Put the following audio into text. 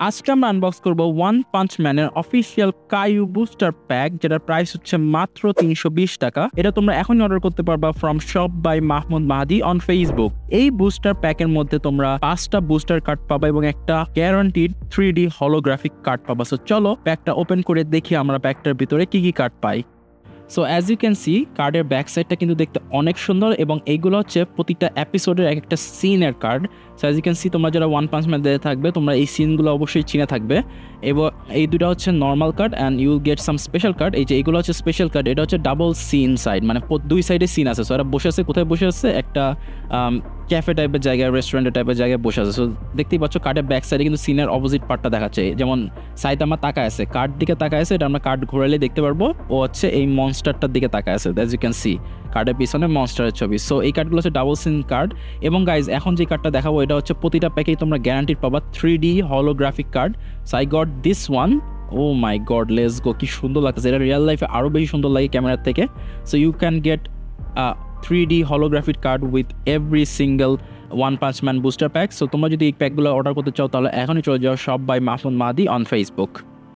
আজকে আমরা আনবক্স করবো ওয়ান পাঞ্চ ম্যানের অফিসিয়াল কায়ু বুস্টার প্যাক, যেটার প্রাইস হচ্ছে মাত্র 320 টাকা। এটা তোমরা এখনই অর্ডার করতে পারবা from shop by Mahmud Mahadi on Facebook. এই বুস্টার প্যাকের মধ্যে তোমরা 5টা বুস্টার কার্ড পাবা এবং একটা গ্যারান্টিড 3D হলোগ্রাফিক কার্ড পাবা। সো চলো প্যাকটা ওপেন করে দেখি আমরা প্যাকটার ভিতরে কি কি কার্ড পাই। So as you can see, কার্ডের ব্যাক সাইডটা কিন্তু দেখতে অনেক সুন্দর এবং এইগুলো হচ্ছে প্রতিটা এপিসোডের এক একটা সিনের card. So as you can see, তোমরা যারা ওয়ান পাঞ্চ ম্যান দেখে থাকবে তোমরা এই সিনগুলো অবশ্যই চিনে থাকবে। এবং এই দুটো হচ্ছে normal card and you get some special card. এই যে এইগুলো হচ্ছে স্পেশাল কার্ড, এটা হচ্ছে ডাবল সিন সাইড, মানে দুই সাইডে সিন আছে। সো এরা বসে আছে, কোথায় বসে আছে? একটা ক্যাফে টাইপের জায়গায়, রেস্টুরেন্টের টাইপের জায়গায় বসে আছে। সো দেখতেই পাচ্ছ কার্ডের ব্যাক সাইডে কিন্তু সিনের অপোজিট পার্টটা দেখাচ্ছে। যেমন সাইতামা তাকায় আছে, কার্ড দিকে তাকায় আছে, এটা আমরা কার্ড ঘোরালে দেখতে পারবো ও হচ্ছে এই মনস্টারটার দিকে তাকায় আছে। অ্যাজ ইউ ক্যান সি, কার্ডের পিছনে মনস্টারের ছবি। সো এই কার্ডগুলো হচ্ছে ডাবল সিন কার্ড। এবং গাইজ, এখন যে কার্ডটা দেখাবো এটা হচ্ছে প্রতিটা প্যাকেই তোমরা গ্যারান্টিড পাবা 3D holographic card. So I got this one. Oh my god, let's go, কি সুন্দর লাগতেছে! এটা রিয়েল লাইফে আরও বেশি সুন্দর লাগে ক্যামেরার থেকে। So you can get 3D holographic card with every single One Punch Man booster pack. So তোমরা যদি এই প্যাকগুলো অর্ডার করতে চাও তাহলে এখনই চলে যাও shop by Mahmud Mahadi on Facebook.